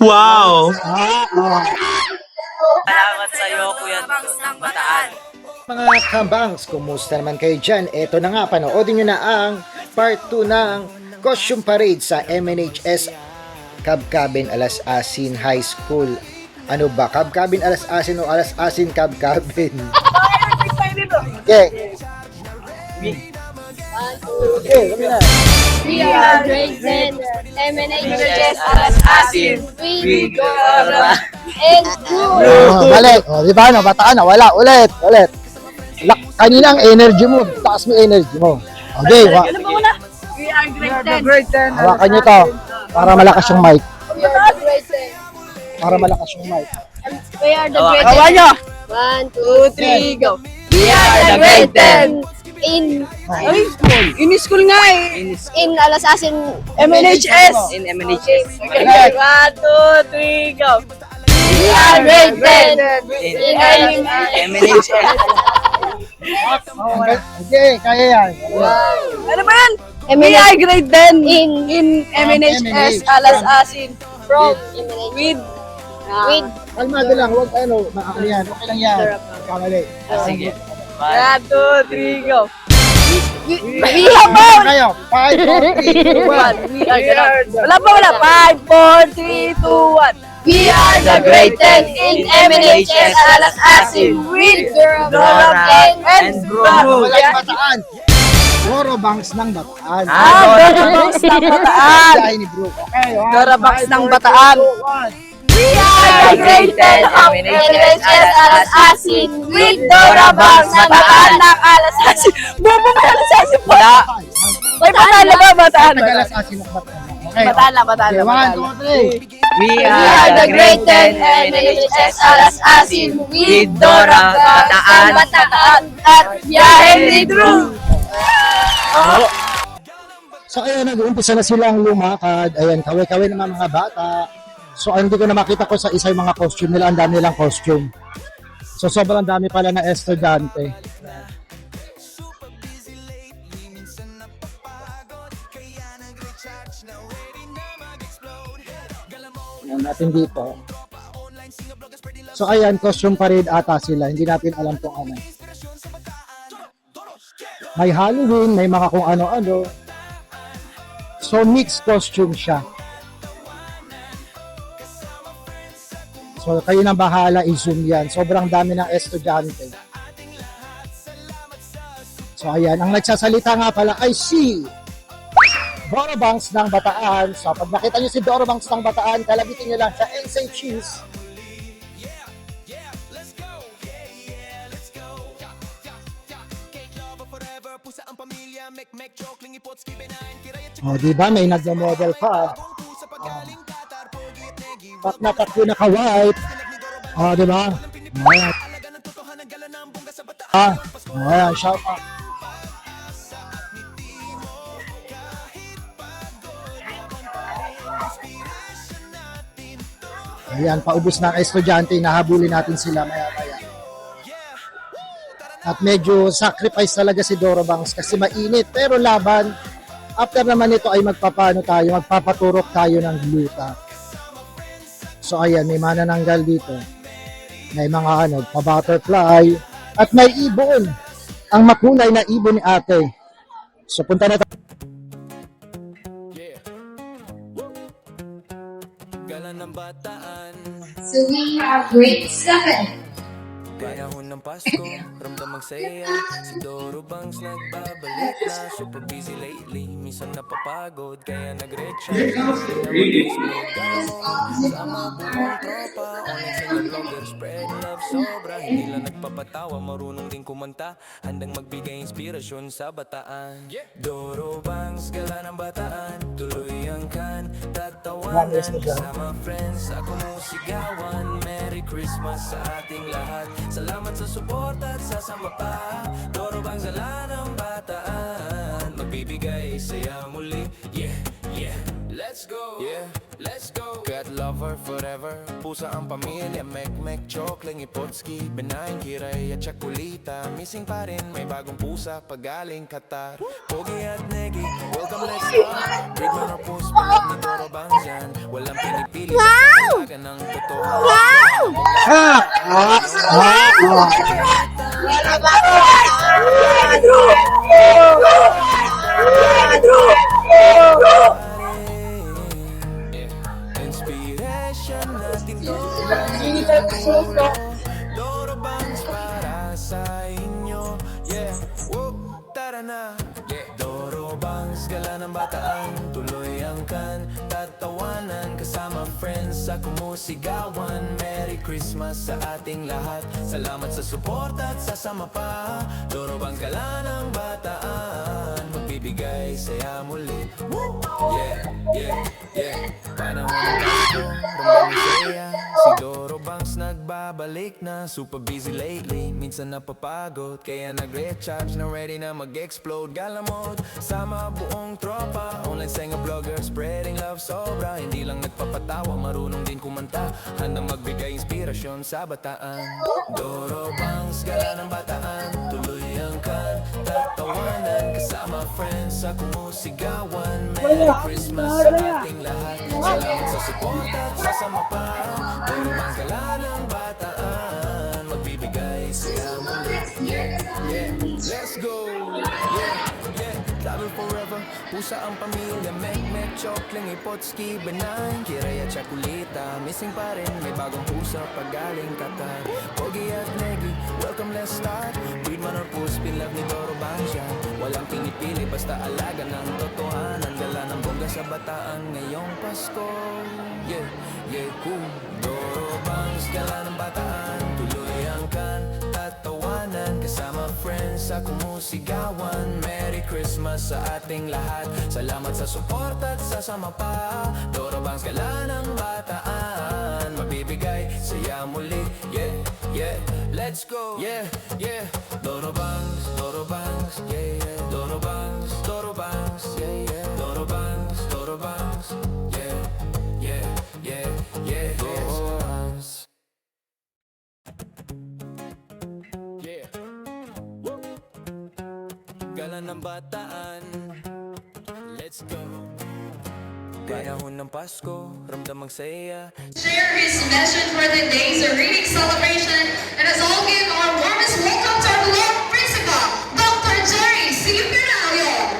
Wow! Salamat sa iyo, Kuya Bataan. Mga kabangs, kumusta naman kayo dyan? Eto na nga, panoodin nyo na ang part 2 ng costume parade sa MNHS Kabkabin Alas Asin High School. Ano ba? Kabkabin Alas Asin o Alas Asin Kabkabin? Okay. Okay, kami na. We are grade 10, MNHS Alas Asin, we go around and through. Balik. O, di ba? Bataan na. Wala. Ulit. Kanina ang energy mo. Taas mo energy mo. Okay. We are grade 10. Hawakan nyo to. Para malakas yung mic. We are the grade 10. Para malakas yung mic. We are the grade 10. Hawa nyo! 1, 2, 3, go. We are the grade 10 in School nga eh. in Alas Asin MNHS. In MNHS. Okay. 1, 2, 3, go. We are grade 10 In in MNHS. Okay, kaya yan. Ano ba yan? We are grade 10 in MNHS Alas Asin. from MNHS with Kalmado lang, huwag ano, ano yan, okay lang yan. Kamali. Sige. 1, 2, 3, go. we have all Kayo, 5, 4, 3, 2, 1. We are wala pa wala. 5, 4, 3, 2, 1. We are the grade 10 in MNHS Alas Asin with Dora and Bro. Walang bataan. Doro bangs ng bataan. Dora Bangs ng Bataan. Dahil ni Bro. Okay, Dora Bangs ng Bataan. we are the grade 10 of MNHS Alas Asin with Dora Bangs ng Bataan ng Alas Asin. Bobo ba Alas Asin? Wala. May Bataan na ba? Bataan. Tagalas asin ng bataan. Okay, Bataan na, Bataan okay, na. 1, 2, 3. We We are the grade 10 MNHS Alas Asin with Dora Bangs ng Bataan at Henry Drew. So ayan, nag-uumpisa na silang lumakad. Ayan, kaway-kaway naman mga bata. So hindi ko na makita ko sa isa yung mga costume nila. Ang dami nilang costume. So sobrang dami pala na estudyante. Ayan natin dito. So ayan, costume parade ata sila. Hindi natin alam kung ano. May Halloween, may mga kung ano-ano. So mixed costume siya. So kayo nang bahala i-zoom yan. Sobrang dami ng estudyante. So ayan, ang nagsasalita nga pala ay si Doro Bangs ng Bataan. So pag nakita niyo si Doro Bangs ng Bataan, kalabitin niyo lang sa Insay Cheese. Oh, di ba may nagmo-model pa. Pat na tatlo na ka-white. Oh, di ba? Ayan. Ayan, shout out. Ayan, paubos na ang estudyante, nahabulin natin sila maya-maya. At medyo sacrifice talaga si Doro Bangs kasi mainit. Pero laban, after naman ito ay magpapaturok tayo ng gluta. So ayan, may manananggal dito. May mga pa-butterfly. At may ibon. Ang makulay na ibon ni ate. So punta na tayo. So we have grade 7. Panahon ng Pasko, ramdam ang saya. Si Doro Bangs nagbabalik na. Super busy lately, minsan napapagod. Kaya nag-reach out. Sama buong tropa. Online sa vlogger, spread love sobra. Hindi lang nagpapatawa, marunong din kumanta. Handang magbigay inspirasyon sa bataan. Doro Bangs, gala ng bataan. Tuloy ang kan, tatawanan. Kasama friends, ako mo sigawan. Merry Christmas sa ating lahat. Salamat sa suporta at sasama pa. Doro Bangs, gala ng bataan. Magbibigay saya muli. Yeah, yeah. Let's go. Yeah, let's go. Got love lover forever. Pusa ang pamilya, mek-mek, chokling, ipotski, benign, kiray at tsakulita. Missing pa rin, may bagong pusa pagaling Qatar. Pogi at Negi, welcome let's start. Read mo na post, pinag ni Doro Bangjan. Walang pinipili, talaga ng totoo. Inspiration natin Doro Bangs para sa inyo. Yeah, whoop, tara na. Doro Bangs, gala ng bataan. Tuloy ang kan, tatawanan. Kasama friends sa kumusigawan. Merry Christmas sa ating lahat. Salamat sa suporta at sasama pa. Doro Bangs, gala ng bataan. Magbibigay saya muli. Woo! Yeah, yeah, yeah. Panahon ng Pasko, ramdam saya. Si Doro Bangs nagbabalik na. Super busy lately, minsan napapagod. Kaya nag-recharge na ready na mag-explode. Gala mode, sama buong tropa. Online singer vlogger, spreading love sobra. Hindi lang nagpapatawa, marunong din kumanta. Handang magbigay inspirasyon sa bataan. Doro Bangs, gala ng bataan. Tuloy ang kan, tatawanan. Kasama friends sa kumusigawan. Merry Christmas sa ating lahat. Salamat sa support at sasama pa. Doro Bangs, gala ng bataan. Magbibigay saya muli. Yeah, yeah, let's go. Yeah, yeah, travel forever. Pusa ang pamilya, mek-mek, chokling, ipotski, benign, kiray at tsakulita. Missing pa rin, may bagong pusa pagaling Qatar. Pogi at Negi, welcome let's start. Breed man or puss, pinlove ni Doro Bangjan. Walang pinipili, basta alaga ng totohanan. Dala ng bongga sa bataan ngayong Pasko. Yeah, yeah, cool. Doro Bangs, gala ng bataan. Tuloy ang kan, tatawanan. Kasama friends sa kumusigawan. Merry Christmas sa ating lahat. Salamat sa support at sasama pa. Doro Bangs, gala ng bataan. Mabibigay saya muli. Yeah, yeah, let's go. Yeah, yeah. Doro Bangs, yeah, yeah. Doro Bangs, yeah, yeah. Doro Bangs, yeah, yeah, yeah, yeah. Doro Bangs. Yeah. Woo! Gala ng bataan. Let's go. Panahon ng Pasko, ramdam ang saya. Share his message for the day is a reading celebration, and as all give our warmest welcome to our beloved principal, Dr. Jerry C. Pinalio.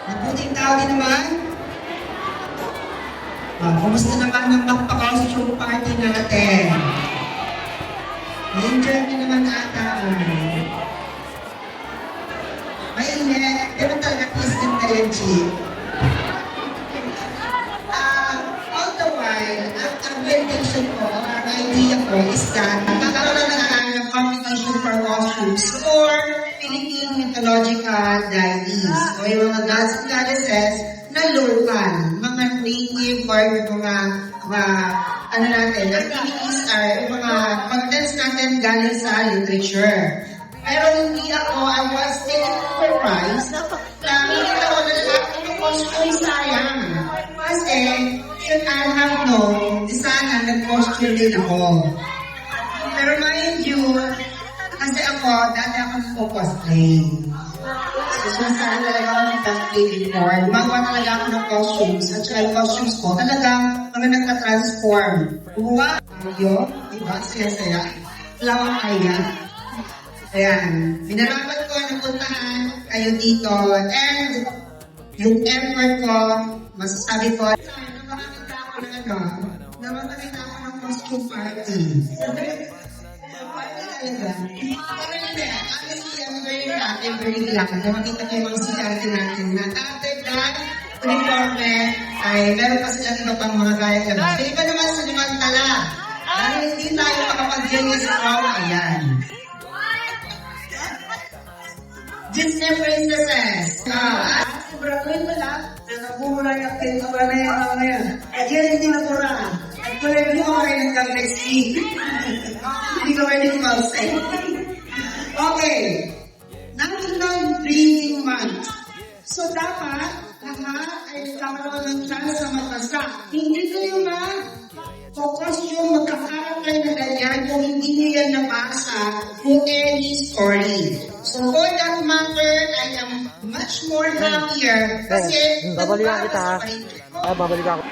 Mabuting tao din naman. Kumusta naman ang magpa-costume party natin? Na-enjoy niyo naman ata. Mainit. Pero talaga peace and energy. All the while, ang intention ko, ang idea ko is that magkakaroon ng competition for costumes for Philippine mythological deities o yung mga gods and goddesses na local, mga native or yung mga activities are yung mga contents natin galing sa literature. Pero hindi ako, I was taken surprise na nakita ko na lahat ng costume sayang. Kasi, should I have known, di sana nag-costume din ako. Pero mind you, kasi ako, dati ako nagpo-cosplay. So, saan talaga ako nag-cosplay before. Gumagawa talaga ako ng costumes. At saka yung costumes ko, talagang mga nagka-transform. Gumawa tayo, diba? Saya-saya. Wala akong kaya. Ayan. Minarapat ko na puntahan kayo dito. And yung effort ko, masasabi ko, namakakita ako ng costume party. Honestly, I'm very happy, very glad na makita ko yung mga sikarete natin na after that, uniforme, ay meron pa silang iba pang mga gaya-gaya. So, iba naman sa Limantala. Dahil hindi tayo makapag-join sa trauma, ayan. Disney Princesses. Sobrang ko yun pala, nakapumula yung pintura na yan. At yan hindi napura. At kung hindi ko kayo nagkag-next week. Hindi ko pwede mag-say. Okay. Nandun So dapat, lahat ay nagkakaroon ng chance na magpasa. Hindi kayo focus yung magkakaroon kayo ng ganyan kung hindi nyo yan nabasa kung any story. So for that matter, I am much more happier kasi babalikan kita ha. Babalikan ako.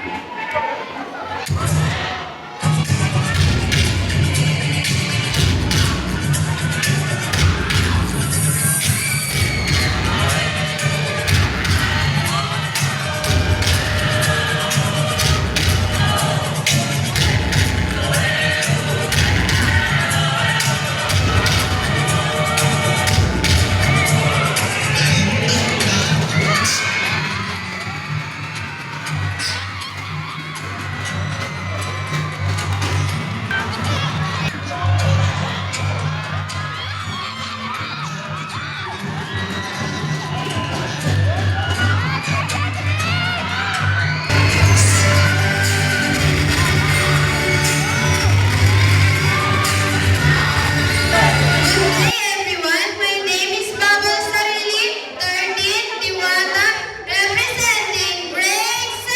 Hi everyone, my name is Bubble Sarili, 13, Diwata, representing grade 7!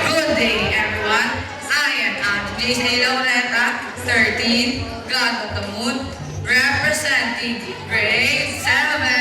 Good day everyone, I am Anthony Laureta, 13, God of the Moon, representing grade 7!